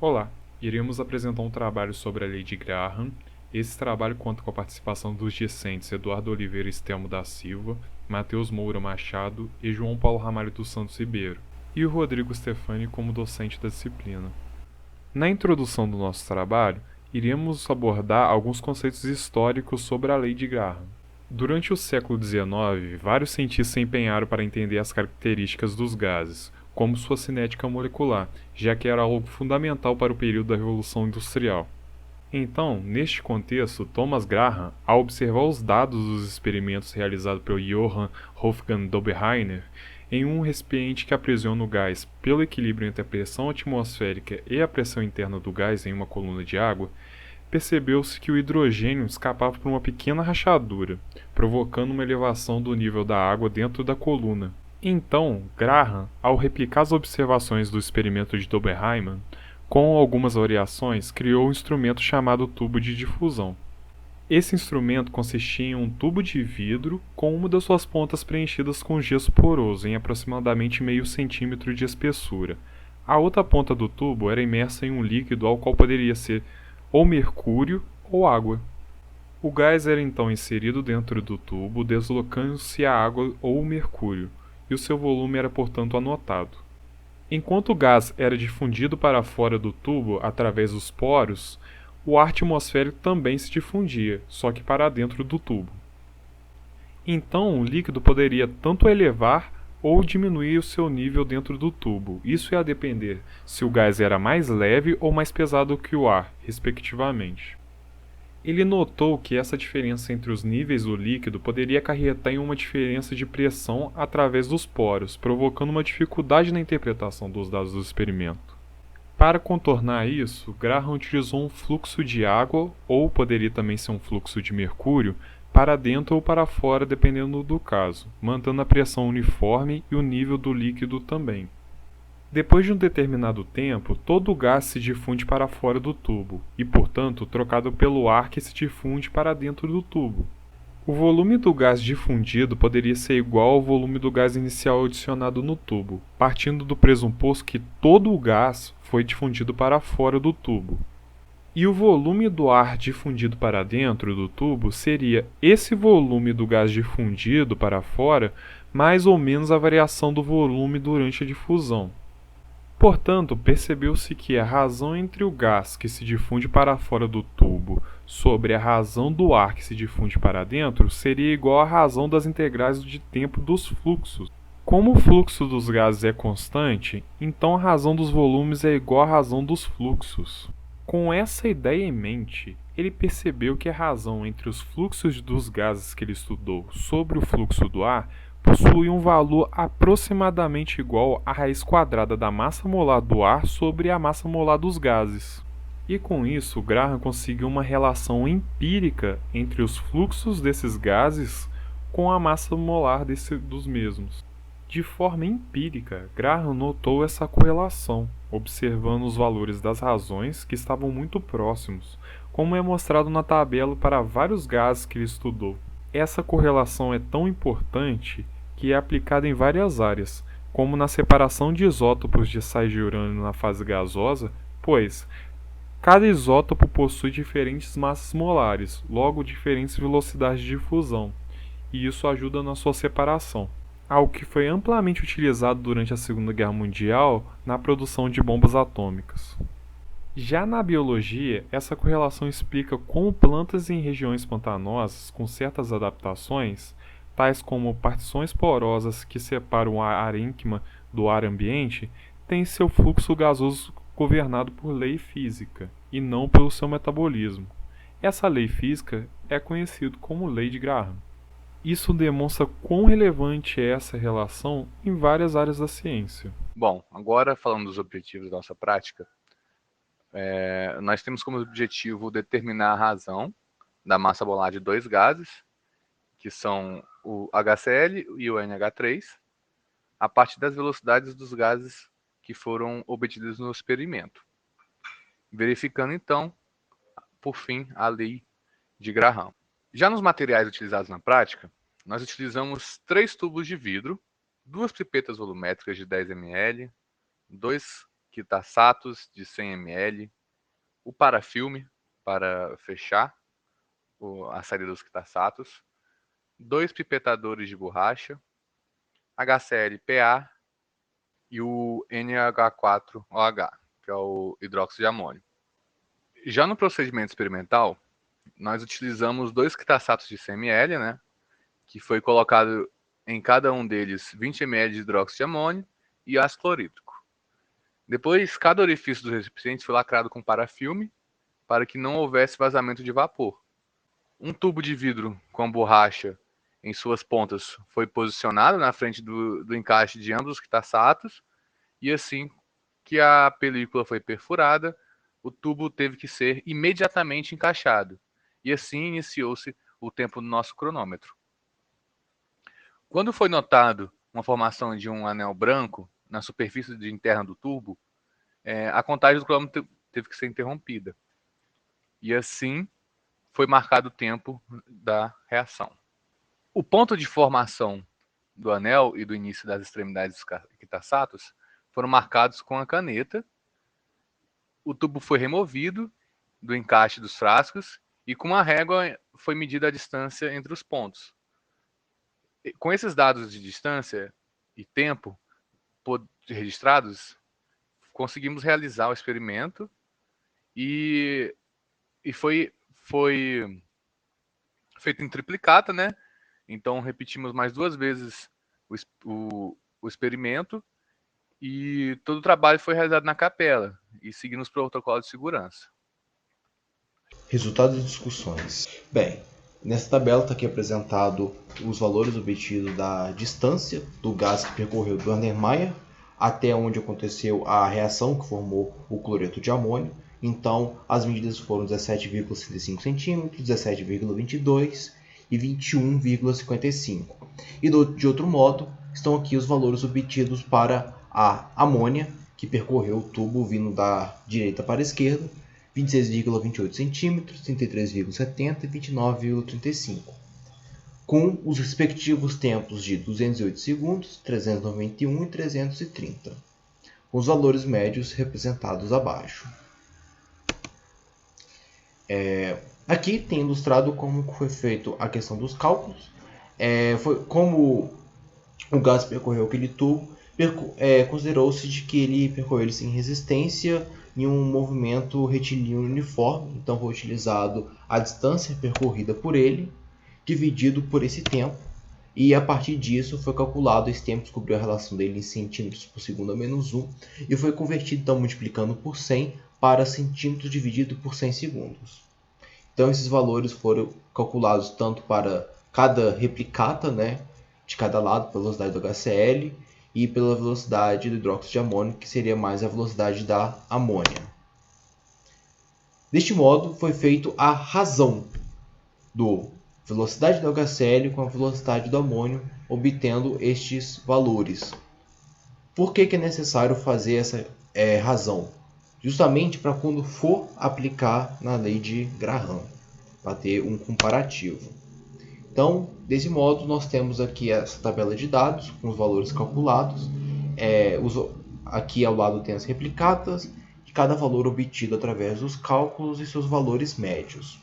Olá, iremos apresentar um trabalho sobre a Lei de Graham. Esse trabalho conta com a participação dos discentes Eduardo Oliveira Estelmo da Silva, Matheus Moura Machado e João Paulo Ramalho dos Santos Ribeiro, e o Rodrigo Stefani como docente da disciplina. Na introdução do nosso trabalho, iremos abordar alguns conceitos históricos sobre a Lei de Graham. Durante o século XIX, vários cientistas se empenharam para entender as características dos gases, como sua cinética molecular, já que era algo fundamental para o período da Revolução Industrial. Então, neste contexto, Thomas Graham, ao observar os dados dos experimentos realizados pelo Johann Wolfgang Dobereiner em um recipiente que aprisiona o gás pelo equilíbrio entre a pressão atmosférica e a pressão interna do gás em uma coluna de água, percebeu-se que o hidrogênio escapava por uma pequena rachadura, provocando uma elevação do nível da água dentro da coluna. Então, Graham, ao replicar as observações do experimento de Dobereiner, com algumas variações, criou um instrumento chamado tubo de difusão. Esse instrumento consistia em um tubo de vidro com uma das suas pontas preenchidas com gesso poroso em aproximadamente meio centímetro de espessura. A outra ponta do tubo era imersa em um líquido ao qual poderia ser ou mercúrio ou água. O gás era então inserido dentro do tubo, deslocando-se a água ou o mercúrio, e o seu volume era portanto anotado. Enquanto o gás era difundido para fora do tubo através dos poros, o ar atmosférico também se difundia, só que para dentro do tubo. Então, o líquido poderia tanto elevar ou diminuir o seu nível dentro do tubo. Isso ia depender se o gás era mais leve ou mais pesado que o ar, respectivamente. Ele notou que essa diferença entre os níveis do líquido poderia acarretar em uma diferença de pressão através dos poros, provocando uma dificuldade na interpretação dos dados do experimento. Para contornar isso, Graham utilizou um fluxo de água, ou poderia também ser um fluxo de mercúrio, para dentro ou para fora, dependendo do caso, mantendo a pressão uniforme e o nível do líquido também. Depois de um determinado tempo, todo o gás se difunde para fora do tubo, e, portanto, trocado pelo ar que se difunde para dentro do tubo. O volume do gás difundido poderia ser igual ao volume do gás inicial adicionado no tubo, partindo do pressuposto que todo o gás foi difundido para fora do tubo. E o volume do ar difundido para dentro do tubo seria esse volume do gás difundido para fora, mais ou menos a variação do volume durante a difusão. Portanto, percebeu-se que a razão entre o gás que se difunde para fora do tubo sobre a razão do ar que se difunde para dentro seria igual à razão das integrais de tempo dos fluxos. Como o fluxo dos gases é constante, então a razão dos volumes é igual à razão dos fluxos. Com essa ideia em mente, ele percebeu que a razão entre os fluxos dos gases que ele estudou sobre o fluxo do ar possui um valor aproximadamente igual à raiz quadrada da massa molar do ar sobre a massa molar dos gases. E com isso, Graham conseguiu uma relação empírica entre os fluxos desses gases com a massa molar dos mesmos. De forma empírica, Graham notou essa correlação, observando os valores das razões que estavam muito próximos, como é mostrado na tabela para vários gases que ele estudou. Essa correlação é tão importante que é aplicada em várias áreas, como na separação de isótopos de sais de urânio na fase gasosa, pois cada isótopo possui diferentes massas molares, logo diferentes velocidades de difusão, e isso ajuda na sua separação, algo que foi amplamente utilizado durante a Segunda Guerra Mundial na produção de bombas atômicas. Já na biologia, essa correlação explica como plantas em regiões pantanosas com certas adaptações, tais como partições porosas que separam o arênquima do ar ambiente, têm seu fluxo gasoso governado por lei física, e não pelo seu metabolismo. Essa lei física é conhecida como Lei de Graham. Isso demonstra quão relevante é essa relação em várias áreas da ciência. Bom, agora falando dos objetivos da nossa prática, nós temos como objetivo determinar a razão da massa molar de dois gases, que são o HCl e o NH3, a partir das velocidades dos gases que foram obtidos no experimento, verificando então, por fim, a lei de Graham. Já nos materiais utilizados na prática, nós utilizamos 3 tubos de vidro, 2 pipetas volumétricas de 10 ml, 2 quitasatos de 100 ml, o parafilme para fechar a saída dos quitasatos, 2 pipetadores de borracha, HCl-PA e o NH4OH, que é o hidróxido de amônio. Já no procedimento experimental, nós utilizamos 2 quitasatos de 100 ml, né, que foi colocado em cada um deles 20 ml de hidróxido de amônio e ácido clorídrico. Depois, cada orifício dos recipientes foi lacrado com parafilme para que não houvesse vazamento de vapor. Um tubo de vidro com borracha em suas pontas foi posicionado na frente do encaixe de ambos os quitasatos e assim que a película foi perfurada, o tubo teve que ser imediatamente encaixado. E assim iniciou-se o tempo do nosso cronômetro. Quando foi notado uma formação de um anel branco na superfície interna do tubo, a contagem do cronômetro teve que ser interrompida. E assim foi marcado o tempo da reação. O ponto de formação do anel e do início das extremidades dos quitasatos foram marcados com a caneta. O tubo foi removido do encaixe dos frascos e com a régua foi medida a distância entre os pontos. Com esses dados de distância e tempo registrados, conseguimos realizar o experimento e foi feito em triplicata, né? Então repetimos mais 2 vezes o experimento e todo o trabalho foi realizado na capela e seguindo os protocolos de segurança. Resultados de discussões. Bem, nessa tabela está aqui apresentado os valores obtidos da distância do gás que percorreu do Erlenmeyer até onde aconteceu a reação que formou o cloreto de amônio. Então, as medidas foram 17,65 centímetros, 17,22 e 21,55. E de outro modo, estão aqui os valores obtidos para a amônia, que percorreu o tubo vindo da direita para a esquerda, 26,28 centímetros, 33,70 e 29,35, com os respectivos tempos de 208 segundos, 391 e 330, com os valores médios representados abaixo. Aqui tem ilustrado como foi feita a questão dos cálculos, como o gás percorreu aquele tubo, considerou-se de que ele percorreu sem resistência em um movimento retilíneo uniforme. Então foi utilizado a distância percorrida por ele, dividido por esse tempo, e a partir disso foi calculado esse tempo, descobriu a relação dele em centímetros por segundo a menos 1, e foi convertido, então, multiplicando por 100 para centímetros dividido por 100 segundos. Então esses valores foram calculados tanto para cada replicata, né, de cada lado, pela velocidade do HCl, e pela velocidade do hidróxido de amônio, que seria mais a velocidade da amônia. Deste modo, foi feita a razão da velocidade do HCl com a velocidade do amônio, obtendo estes valores. Por que é necessário fazer essa razão? Justamente para quando for aplicar na lei de Graham, para ter um comparativo. Então, desse modo, nós temos aqui essa tabela de dados com os valores calculados. Aqui ao lado tem as replicatas de cada valor obtido através dos cálculos e seus valores médios.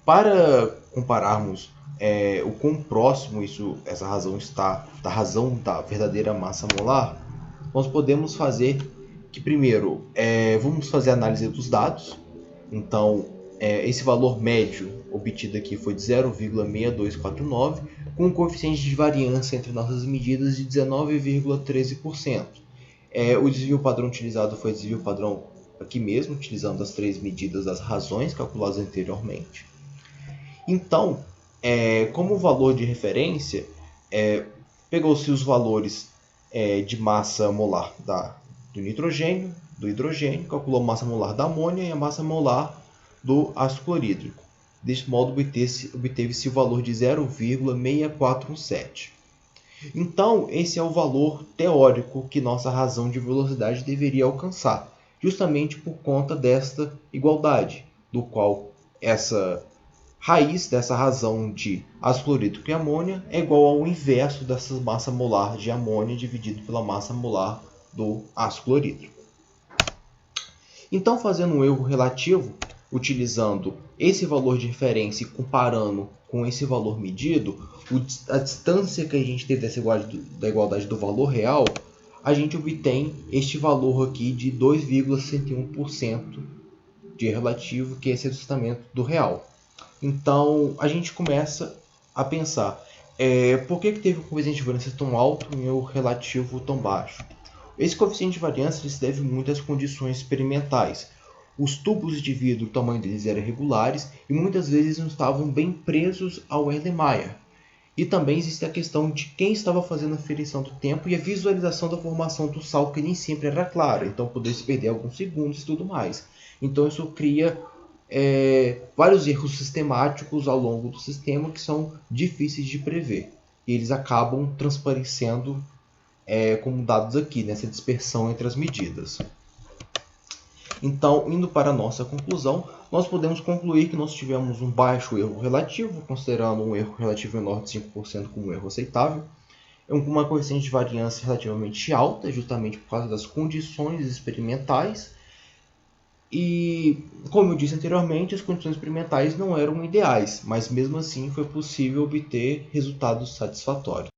Para compararmos o quão próximo essa razão está da razão da verdadeira massa molar, nós podemos fazer que primeiro vamos fazer a análise dos dados. Então, esse valor médio obtido aqui foi de 0,6249, com um coeficiente de variância entre nossas medidas de 19,13%. O desvio padrão utilizado foi desvio padrão aqui mesmo, utilizando as 3 medidas das razões calculadas anteriormente. Então, como valor de referência, pegou-se os valores de massa molar do nitrogênio, do hidrogênio, calculou a massa molar da amônia e a massa molar do ácido clorídrico. Deste modo, obteve-se o valor de 0,6417. Então, esse é o valor teórico que nossa razão de velocidade deveria alcançar, justamente por conta desta igualdade, do qual essa raiz dessa razão de ácido clorídrico e amônia é igual ao inverso dessa massa molar de amônia dividido pela massa molar do ácido clorídrico. Então, fazendo um erro relativo, utilizando esse valor de referência e comparando com esse valor medido, a distância que a gente teve da igualdade do valor real, a gente obtém este valor aqui de 2,61% de relativo, que é esse ajustamento do real. Então, a gente começa a pensar, por que teve um coeficiente de variância tão alto e um relativo tão baixo? Esse coeficiente de variância se deve muito às condições experimentais. Os tubos de vidro, o tamanho deles era irregulares e muitas vezes não estavam bem presos ao Erlenmeyer. E também existe a questão de quem estava fazendo a aferição do tempo e a visualização da formação do sal, que nem sempre era clara, então poderia se perder alguns segundos e tudo mais. Então isso cria vários erros sistemáticos ao longo do sistema que são difíceis de prever. E eles acabam transparecendo como dados aqui, nessa dispersão entre as medidas. Então, indo para a nossa conclusão, nós podemos concluir que nós tivemos um baixo erro relativo, considerando um erro relativo menor de 5% como um erro aceitável, uma coeficiente de variância relativamente alta, justamente por causa das condições experimentais, e, como eu disse anteriormente, as condições experimentais não eram ideais, mas mesmo assim foi possível obter resultados satisfatórios.